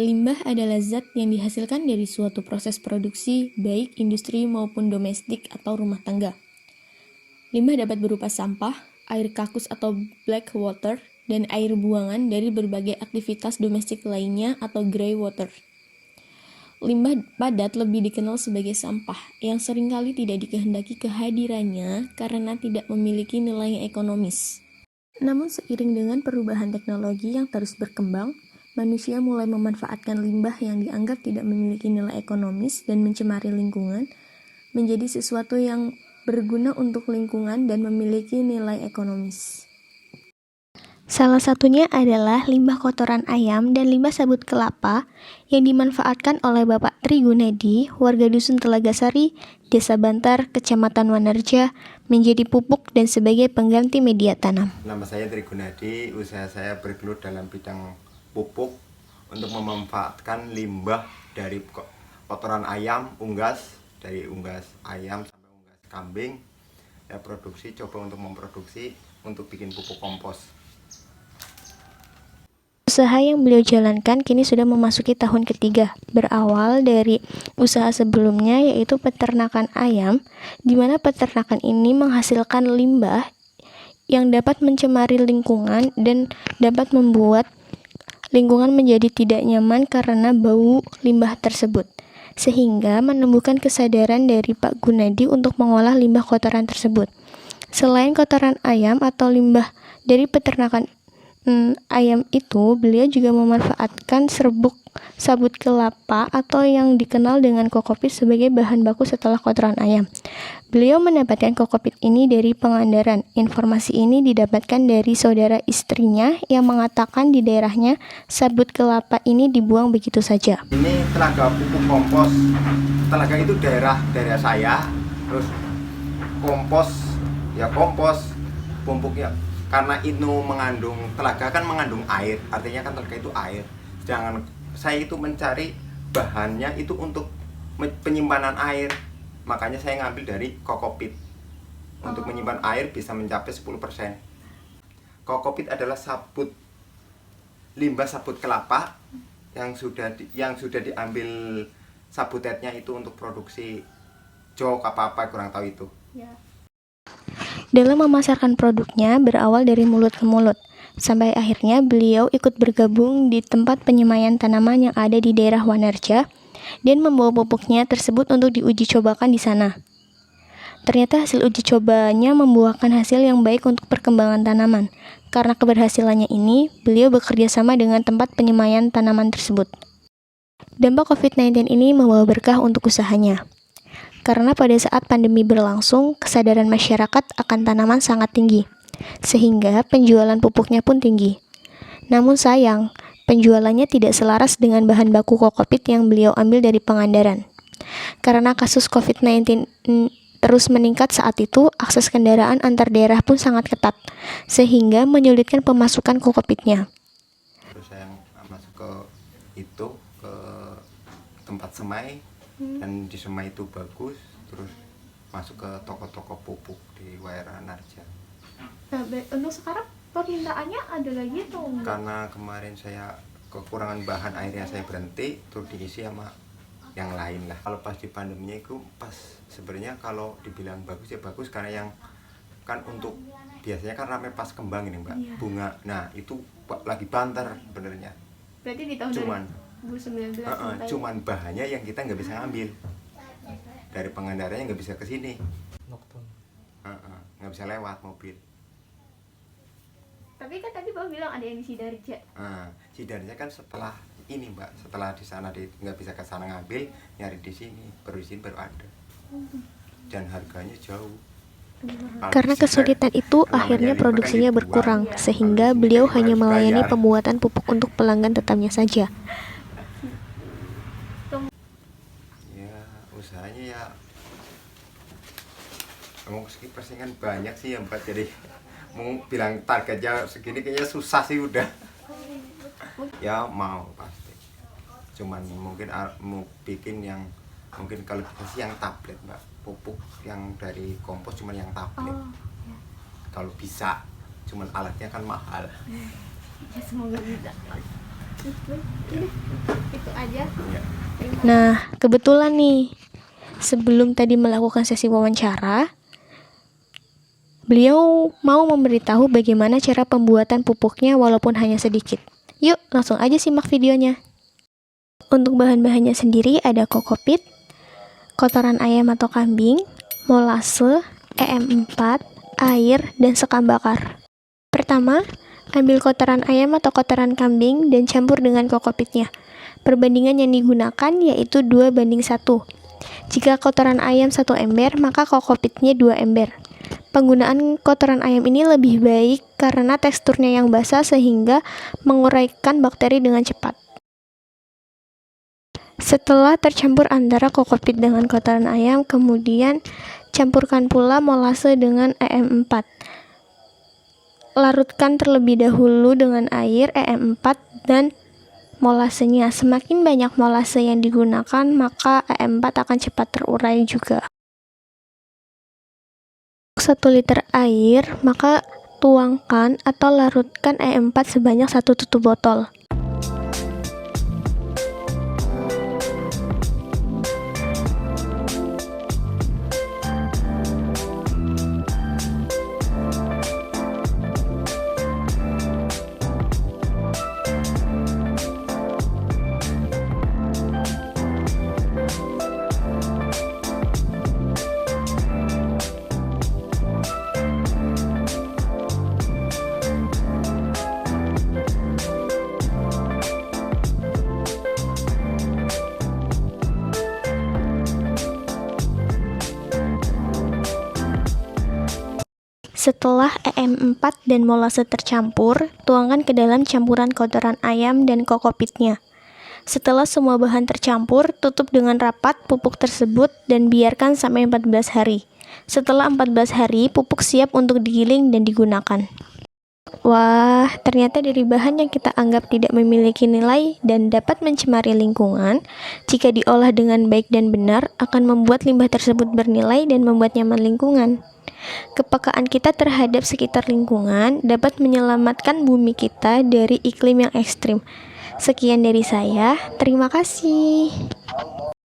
Limbah adalah zat yang dihasilkan dari suatu proses produksi, baik industri maupun domestik atau rumah tangga. Limbah dapat berupa sampah, air kakus atau black water, dan air buangan dari berbagai aktivitas domestik lainnya atau grey water. Limbah padat lebih dikenal sebagai sampah, yang seringkali tidak dikehendaki kehadirannya karena tidak memiliki nilai ekonomis. Namun seiring dengan perubahan teknologi yang terus berkembang, manusia mulai memanfaatkan limbah yang dianggap tidak memiliki nilai ekonomis dan mencemari lingkungan menjadi sesuatu yang berguna untuk lingkungan dan memiliki nilai ekonomis. Salah satunya adalah limbah kotoran ayam dan limbah sabut kelapa yang dimanfaatkan oleh Bapak Tri Gunadi, warga Dusun Telagasari, Desa Bantar, Kecamatan Wanarja, menjadi pupuk dan sebagai pengganti media tanam. Nama saya Tri Gunadi, usaha saya bergelut dalam bidang pupuk untuk memanfaatkan limbah dari kotoran ayam, unggas, dari unggas ayam sampai unggas kambing. Ya coba untuk memproduksi untuk bikin pupuk kompos. Usaha yang beliau jalankan kini sudah memasuki tahun ketiga, berawal dari usaha sebelumnya yaitu peternakan ayam, di mana peternakan ini menghasilkan limbah yang dapat mencemari lingkungan dan dapat membuat lingkungan menjadi tidak nyaman karena bau limbah tersebut. Sehingga menumbuhkan kesadaran dari Pak Gunadi untuk mengolah limbah kotoran tersebut. Selain kotoran ayam atau limbah dari peternakan ayam itu, beliau juga memanfaatkan serbuk sabut kelapa atau yang dikenal dengan kokopit sebagai bahan baku setelah kotoran ayam. Beliau mendapatkan kokopit ini dari Pangandaran. Informasi ini didapatkan dari saudara istrinya yang mengatakan di daerahnya sabut kelapa ini dibuang begitu saja. Ini telaga pupuk kompos. Telaga itu daerah saya. Terus kompos pupuknya. Karena itu mengandung, telaga kan mengandung air, artinya kan telaga itu air. Sedangkan saya itu mencari bahannya itu untuk penyimpanan air. Makanya saya ngambil dari kokopit. Untuk menyimpan air bisa mencapai 10%. Kokopit adalah limbah sabut kelapa yang sudah diambil sabutetnya itu untuk produksi jok apa kurang tahu itu. Ya. Dalam memasarkan produknya berawal dari mulut ke mulut, sampai akhirnya beliau ikut bergabung di tempat penyemaian tanaman yang ada di daerah Wanarja dan membawa pupuknya tersebut untuk diuji cobakan di sana. Ternyata hasil uji cobanya membuahkan hasil yang baik untuk perkembangan tanaman. Karena keberhasilannya ini, beliau bekerja sama dengan tempat penyemaian tanaman tersebut. Dampak COVID-19 ini membawa berkah untuk usahanya. Karena pada saat pandemi berlangsung, kesadaran masyarakat akan tanaman sangat tinggi, sehingga penjualan pupuknya pun tinggi. Namun sayang, penjualannya tidak selaras dengan bahan baku kokopit yang beliau ambil dari Pangandaran. Karena kasus COVID-19 terus meningkat saat itu, akses kendaraan antar daerah pun sangat ketat, sehingga menyulitkan pemasukan kokopitnya. Terus saya masuk ke tempat semai. Dan di semai itu bagus, terus masuk ke toko-toko pupuk di Wanarja. Nah, untuk sekarang permintaannya ada lagi atau enggak? Karena kemarin saya kekurangan bahan airnya, saya berhenti, terus diisi sama yang lain lah. Kalau pas di pandeminya itu pas sebenarnya kalau dibilang bagus ya bagus, karena yang kan untuk biasanya kan ramai pas kembang ini Mbak, iya. Bunga. Nah itu lagi banter benernya. Berarti di tahun 2019 cuman bahannya yang kita nggak bisa ngambil dari Pangandarannya, nggak bisa ke sini, nggak bisa lewat mobil. Tapi kan tadi Bapak bilang ada yang di Sidarja. Sidarja kan setelah ini Mbak, setelah di sana nggak bisa ke sana ngambil, nyari di sini baru ada. Dan harganya jauh. Karena kesulitan itu, akhirnya produksinya berkurang, sehingga beliau hanya melayani pembuatan pupuk untuk pelanggan tetapnya saja. Usahanya ya mau persaingan banyak sih ya Mbak, jadi mau bilang targetnya segini kayaknya susah sih udah. Ya mau pasti, cuman mungkin mau bikin yang mungkin kalau bisa sih yang tablet Mbak, pupuk yang dari kompos cuman yang tablet. Kalau bisa, cuman alatnya kan mahal. Ya semoga bisa. Itu aja. Ya. Nah, kebetulan nih, sebelum tadi melakukan sesi wawancara, beliau mau memberitahu bagaimana cara pembuatan pupuknya walaupun hanya sedikit. Yuk, langsung aja simak videonya. Untuk bahan-bahannya sendiri ada kokopit, kotoran ayam atau kambing, molase, EM4, air, dan sekam bakar. Pertama, ambil kotoran ayam atau kotoran kambing dan campur dengan kokopitnya. Perbandingan yang digunakan yaitu 2:1. Jika kotoran ayam 1 ember, maka kokopitnya 2 ember. Penggunaan kotoran ayam ini lebih baik karena teksturnya yang basah sehingga menguraikan bakteri dengan cepat. Setelah tercampur antara kokopit dengan kotoran ayam, kemudian campurkan pula molase dengan EM4. Larutkan terlebih dahulu dengan air, EM4, dan molasenya. Semakin banyak molase yang digunakan, maka EM4 akan cepat terurai juga. 1 liter air, maka tuangkan atau larutkan EM4 sebanyak 1 tutup botol. Setelah EM4 dan molase tercampur, tuangkan ke dalam campuran kotoran ayam dan kokopitnya. Setelah semua bahan tercampur, tutup dengan rapat pupuk tersebut dan biarkan sampai 14 hari. Setelah 14 hari, pupuk siap untuk digiling dan digunakan. Wah, ternyata dari bahan yang kita anggap tidak memiliki nilai dan dapat mencemari lingkungan, jika diolah dengan baik dan benar, akan membuat limbah tersebut bernilai dan membuat nyaman lingkungan. Kepekaan kita terhadap sekitar lingkungan dapat menyelamatkan bumi kita dari iklim yang ekstrim. Sekian dari saya, terima kasih.